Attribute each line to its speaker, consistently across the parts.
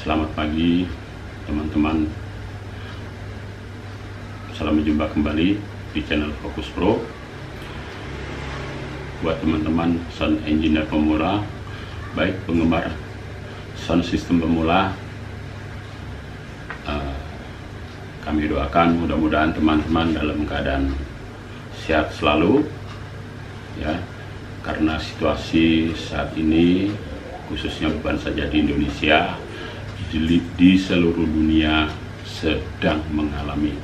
Speaker 1: Selamat pagi teman-teman. Salam jumpa kembali di channel Fokus Pro. Buat teman-teman sound engineer pemula, baik penggemar sound system pemula, kami doakan mudah-mudahan teman-teman dalam keadaan sehat selalu ya, karena situasi saat ini khususnya bukan saja di Indonesia, di seluruh dunia sedang mengalami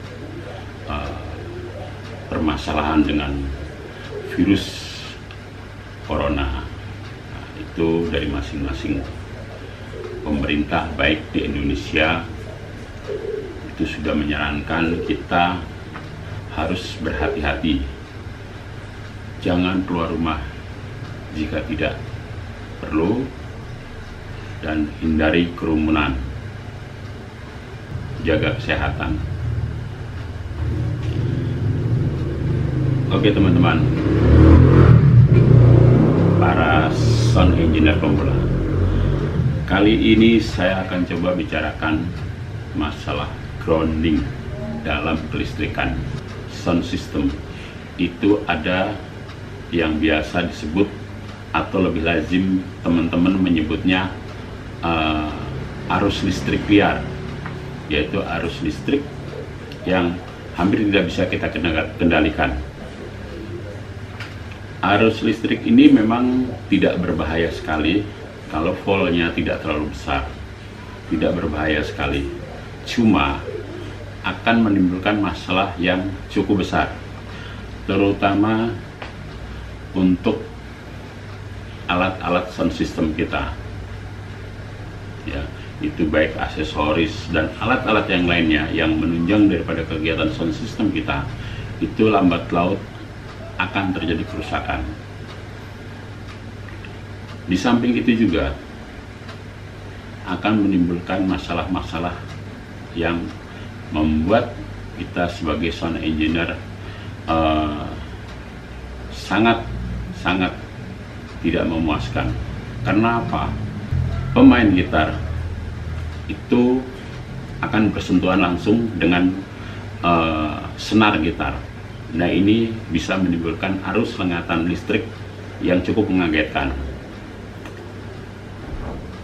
Speaker 1: permasalahan dengan virus corona. Nah, itu dari masing-masing pemerintah baik di Indonesia itu sudah menyarankan kita harus berhati-hati, jangan keluar rumah jika tidak perlu, dan hindari kerumunan, jaga kesehatan. Oke teman-teman, para sound engineer pemula, kali ini saya akan coba bicarakan masalah grounding dalam kelistrikan. Sound system itu ada yang biasa disebut atau lebih lazim teman-teman menyebutnya arus listrik liar, yaitu arus listrik yang hampir tidak bisa kita kendalikan. Arus listrik ini memang tidak berbahaya sekali kalau voltnya tidak terlalu besar, tidak berbahaya sekali, cuma akan menimbulkan masalah yang cukup besar, terutama untuk alat-alat sound system kita ya, itu baik aksesoris dan alat-alat yang lainnya yang menunjang daripada kegiatan sound system kita, itu lambat laut akan terjadi kerusakan. Di samping itu juga akan menimbulkan masalah-masalah yang membuat kita sebagai sound engineer sangat tidak memuaskan. Karena apa? Pemain gitar itu akan bersentuhan langsung dengan senar gitar. Nah, ini bisa menimbulkan arus lengatan listrik yang cukup mengagetkan.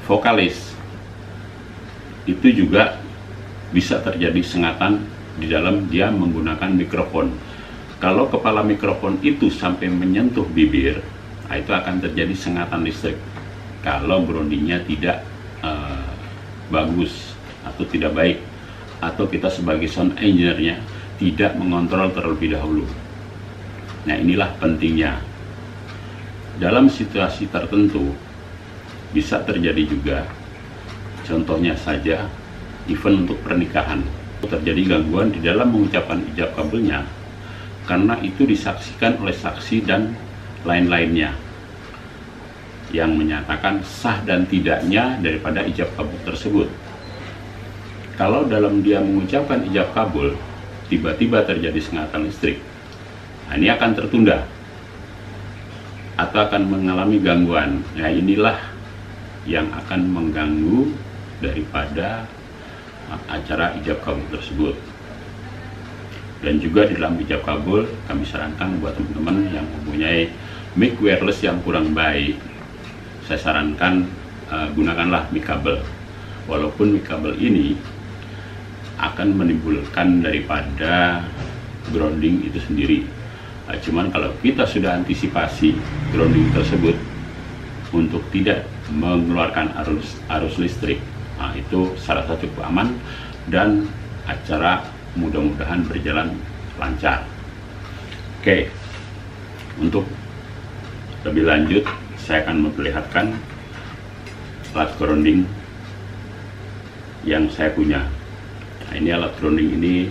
Speaker 1: Vokalis itu juga bisa terjadi sengatan di dalam dia menggunakan mikrofon. Kalau kepala mikrofon itu sampai menyentuh bibir, nah itu akan terjadi sengatan listrik kalau groundingnya tidak bagus atau tidak baik, atau kita sebagai sound engineer-nya tidak mengontrol terlebih dahulu. Nah, inilah pentingnya. Dalam situasi tertentu bisa terjadi juga, contohnya saja event untuk pernikahan, terjadi gangguan di dalam mengucapkan ijab kabulnya karena itu disaksikan oleh saksi dan lain-lainnya yang menyatakan sah dan tidaknya daripada ijab kabul tersebut. Kalau dalam dia mengucapkan ijab kabul tiba-tiba terjadi sengatan listrik, nah ini akan tertunda atau akan mengalami gangguan. Nah, inilah yang akan mengganggu daripada acara ijab kabul tersebut. Dan juga di dalam ijab kabul kami sarankan buat teman-teman yang mempunyai mic wireless yang kurang baik, saya sarankan gunakanlah mic kabel. Walaupun mic kabel ini akan menimbulkan daripada grounding itu sendiri, cuman kalau kita sudah antisipasi grounding tersebut untuk tidak mengeluarkan arus listrik, nah itu salah satu aman dan acara mudah-mudahan berjalan lancar. Oke, untuk lebih lanjut saya akan memperlihatkan alat grounding yang saya punya. Nah, ini alat grounding ini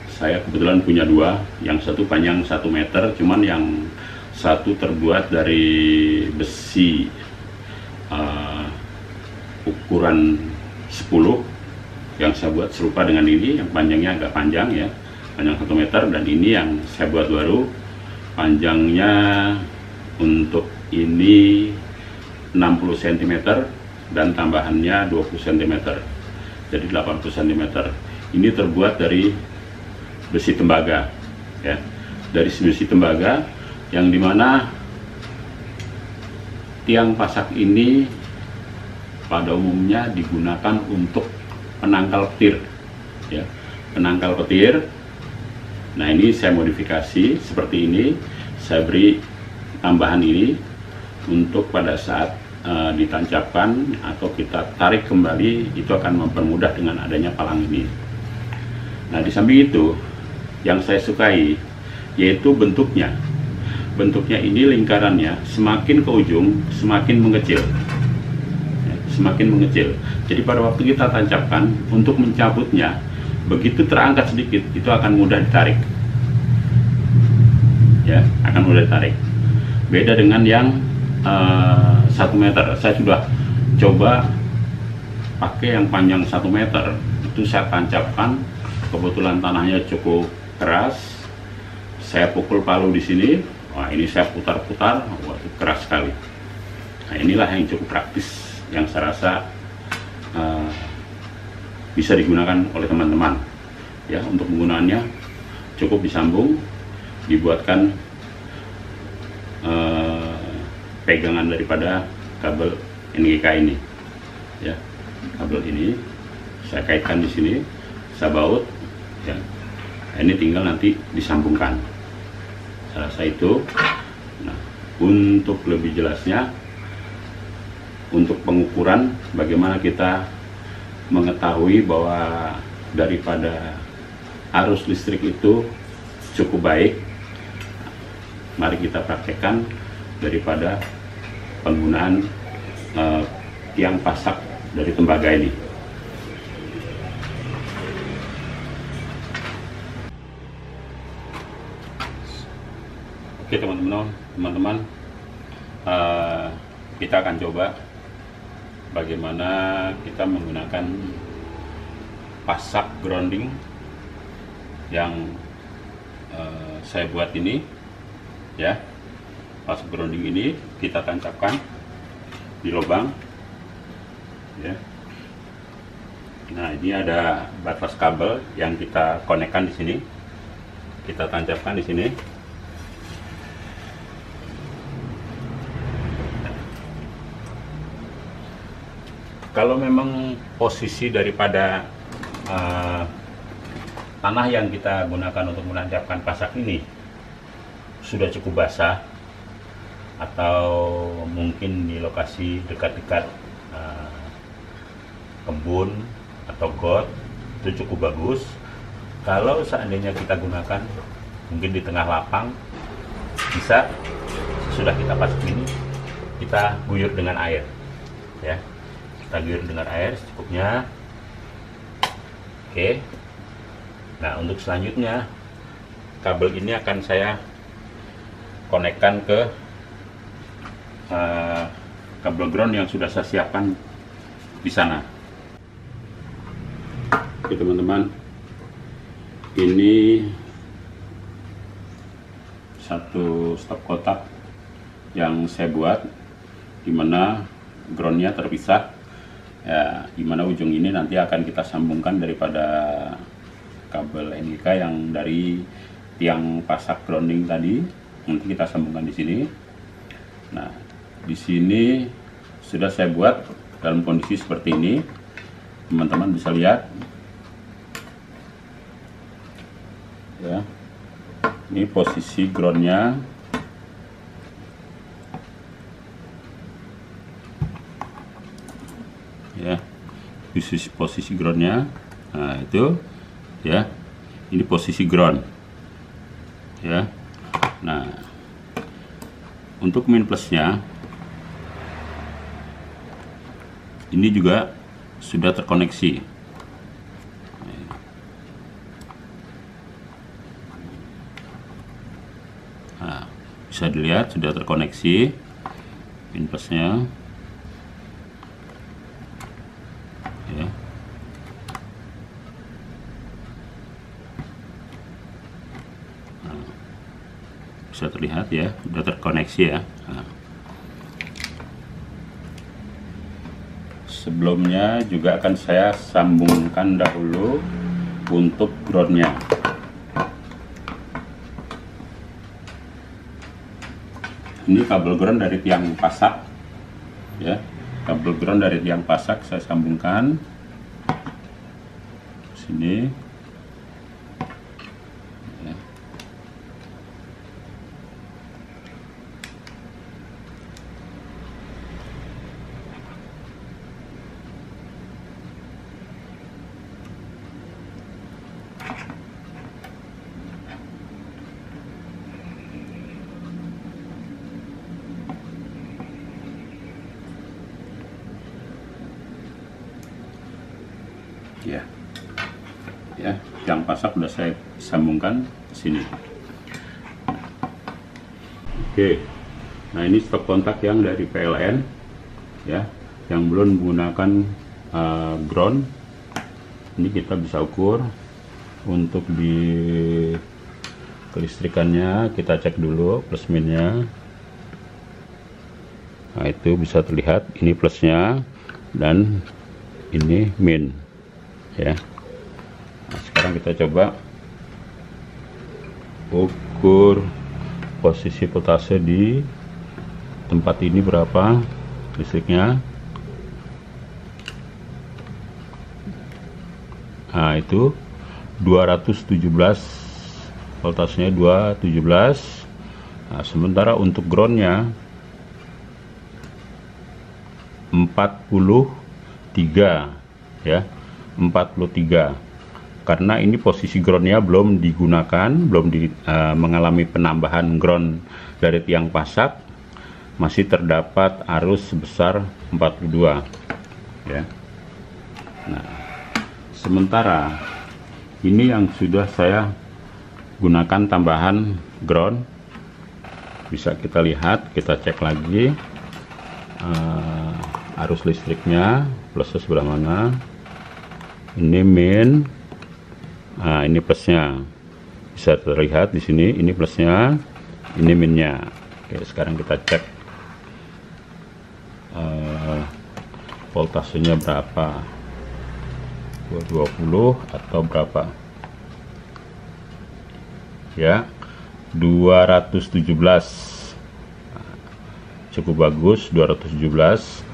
Speaker 1: saya kebetulan punya dua, yang satu panjang 1 meter, cuman yang satu terbuat dari besi ukuran 10, yang saya buat serupa dengan ini, yang panjangnya agak panjang ya, panjang 1 meter, dan ini yang saya buat baru, panjangnya untuk ini 60 cm dan tambahannya 20 cm. jadi 80 cm. Ini terbuat dari besi tembaga, ya, dari besi tembaga yang dimana tiang pasak ini pada umumnya digunakan untuk penangkal petir, ya, penangkal petir. Nah, ini saya modifikasi seperti ini, saya beri tambahan ini untuk pada saat ditancapkan atau kita tarik kembali, itu akan mempermudah dengan adanya palang ini. Nah, di samping itu yang saya sukai yaitu bentuknya. Bentuknya ini lingkarannya semakin ke ujung semakin mengecil, semakin mengecil. Jadi pada waktu kita tancapkan, untuk mencabutnya begitu terangkat sedikit itu akan mudah ditarik, ya, akan mudah ditarik. Beda dengan yang 1 meter. Saya sudah coba pakai yang panjang 1 meter, itu saya tancapkan, kebetulan tanahnya cukup keras, saya pukul palu di sini, wah, ini saya putar-putar, wah, itu keras sekali. Nah, inilah yang cukup praktis, yang saya rasa bisa digunakan oleh teman-teman, ya. Untuk penggunaannya cukup disambung, dibuatkan pegangan daripada kabel NGK ini, ya. Kabel ini saya kaitkan di sini, saya baut, ya. Nah, ini tinggal nanti disambungkan. Saya rasa itu. Nah, untuk lebih jelasnya, untuk pengukuran bagaimana kita mengetahui bahwa daripada arus listrik itu cukup baik, mari kita praktekkan daripada penggunaan tiang pasak dari tembaga ini. Oke teman-teman, kita akan coba bagaimana kita menggunakan pasak grounding yang saya buat ini, ya. Pasak grounding ini kita tancapkan di lubang, ya. Nah, ini ada batas kabel yang kita konekkan di sini, kita tancapkan di sini. Kalau memang posisi daripada tanah yang kita gunakan untuk menancapkan pasak ini sudah cukup basah, atau mungkin di lokasi dekat-dekat kebun atau got, itu cukup bagus. Kalau seandainya kita gunakan mungkin di tengah lapang, bisa sudah kita pasak ini, kita guyur dengan air, ya. Kita guyur dengan air secukupnya. Oke. Nah, untuk selanjutnya kabel ini akan saya konekkan ke kabel ground yang sudah saya siapkan di sana. Oke teman-teman, ini satu stop kotak yang saya buat, dimana groundnya terpisah, ya, dimana ujung ini nanti akan kita sambungkan daripada kabel NGK yang dari tiang pasak grounding tadi, nanti kita sambungkan di sini. Nah, di sini sudah saya buat dalam kondisi seperti ini, teman-teman bisa lihat, ya. Ini posisi groundnya, ya, posisi groundnya. Nah, itu, ya, ini posisi ground, ya. Nah, untuk min plusnya ini juga sudah terkoneksi. Nah, bisa dilihat sudah terkoneksi min plusnya, ya. Nah, bisa terlihat, ya, sudah terkoneksi, ya. Nah, sebelumnya juga akan saya sambungkan dahulu untuk groundnya. Ini kabel ground dari tiang pasak, ya, kabel ground dari tiang pasak saya sambungkan sini. Ya. Ya, ya, tiang pasak sudah saya sambungkan ke sini. Oke, nah ini stop kontak yang dari PLN, ya, yang belum menggunakan ground. Ini kita bisa ukur untuk di kelistrikannya, kita cek dulu plus minnya. Nah itu bisa terlihat, ini plusnya dan ini min, ya. Nah, sekarang kita coba ukur posisi voltase di tempat ini berapa listriknya. Nah itu 217, voltasenya 217. Nah, sementara untuk groundnya 43, ya, 43, karena ini posisi groundnya belum digunakan, belum mengalami penambahan ground dari tiang pasak, masih terdapat arus sebesar 42, ya. Nah, sementara ini yang sudah saya gunakan tambahan ground, bisa kita lihat, kita cek lagi arus listriknya plusnya sebelah mana. Ini min, nah ini plusnya bisa terlihat di sini, ini plusnya, ini minnya. Oke, sekarang kita cek voltasenya berapa, 220 atau berapa, ya, 217. Nah, cukup bagus, 217.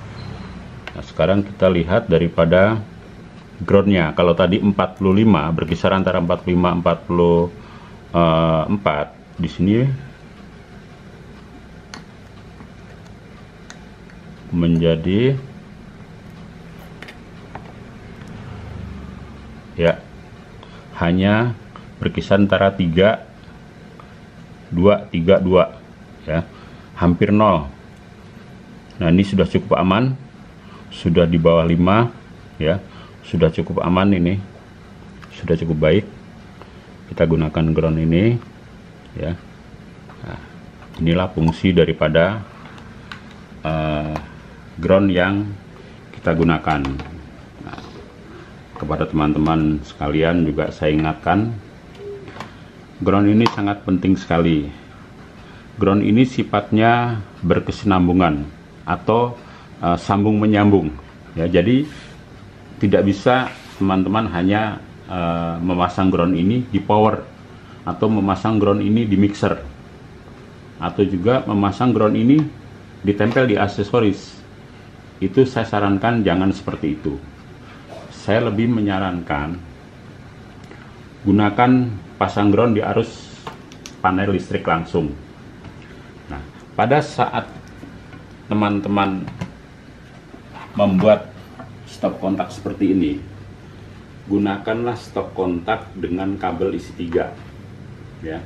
Speaker 1: Nah, sekarang kita lihat daripada groundnya. Kalau tadi 45, berkisar antara 45 44, di sini menjadi, ya, hanya berkisar antara 32, ya, hampir 0. Nah ini sudah cukup aman, sudah di bawah 5, ya, sudah cukup aman, ini sudah cukup baik. Kita gunakan ground ini, ya. Nah, inilah fungsi daripada ground yang kita gunakan. Nah, kepada teman-teman sekalian juga saya ingatkan, ground ini sangat penting sekali. Ground ini sifatnya berkesinambungan atau sambung menyambung, ya. Jadi tidak bisa teman-teman hanya memasang ground ini di power, atau memasang ground ini di mixer, atau juga memasang ground ini ditempel di aksesoris. Itu saya sarankan jangan seperti itu. Saya lebih menyarankan gunakan pasang ground di arus panel listrik langsung. Nah, pada saat teman-teman membuat stop kontak seperti ini, gunakanlah stop kontak dengan kabel isi 3, ya,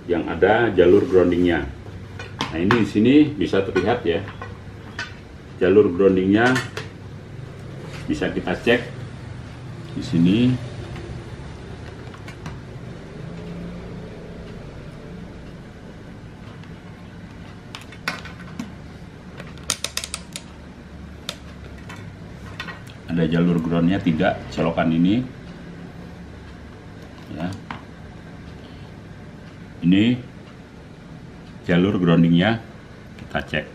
Speaker 1: yang ada jalur groundingnya. Nah ini di sini bisa terlihat, ya, jalur groundingnya bisa kita cek di sini. Ada jalur groundnya 3, colokan ini, ya. Ini jalur groundingnya, kita cek.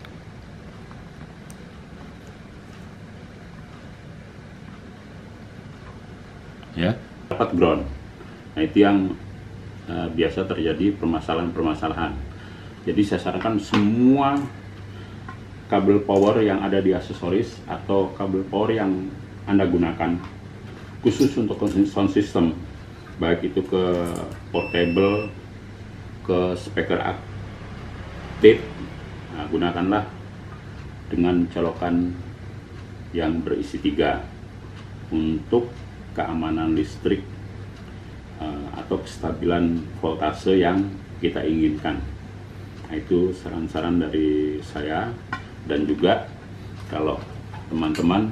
Speaker 1: ya, dapat ground. Nah, itu yang biasa terjadi permasalahan-permasalahan. Jadi saya sarankan semua kabel power yang ada di aksesoris atau kabel power yang Anda gunakan khusus untuk sound system, baik itu ke portable, ke speaker aktif, nah, gunakanlah dengan colokan yang berisi 3 untuk keamanan listrik atau kestabilan voltase yang kita inginkan. Nah, itu saran-saran dari saya. Dan juga kalau teman-teman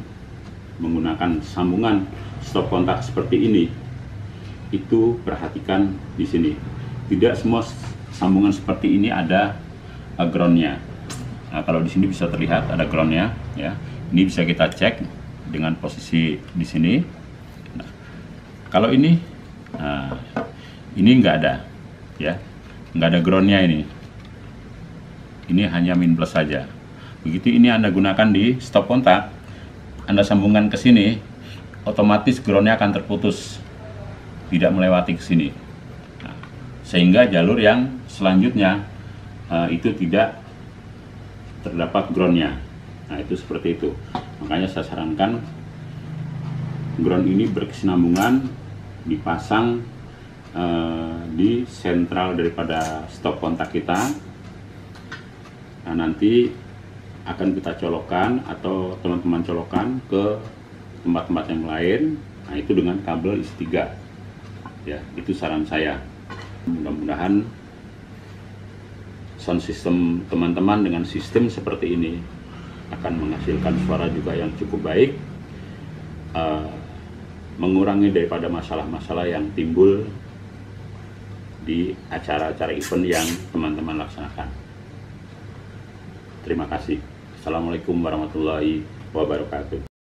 Speaker 1: menggunakan sambungan stop kontak seperti ini, itu perhatikan di sini. Tidak semua sambungan seperti ini ada groundnya. Nah, kalau di sini bisa terlihat ada groundnya, ya. Ini bisa kita cek dengan posisi di sini. Nah, kalau ini, ini nggak ada, ya, nggak ada groundnya ini. Ini hanya min plus saja. Begitu ini Anda gunakan di stop kontak, Anda sambungkan ke sini, otomatis groundnya akan terputus, tidak melewati ke sini. Nah, sehingga jalur yang selanjutnya itu tidak terdapat groundnya. Nah, itu seperti itu. Makanya saya sarankan ground ini berkesinambungan, dipasang di sentral daripada stop kontak kita. Nah, nanti akan kita colokkan atau teman-teman colokkan ke tempat-tempat yang lain. Nah, itu dengan kabel isi 3. Ya, itu saran saya. Mudah-mudahan sound system teman-teman dengan sistem seperti ini akan menghasilkan suara juga yang cukup baik, mengurangi daripada masalah-masalah yang timbul di acara-acara event yang teman-teman laksanakan. Terima kasih. Assalamualaikum warahmatullahi wabarakatuh.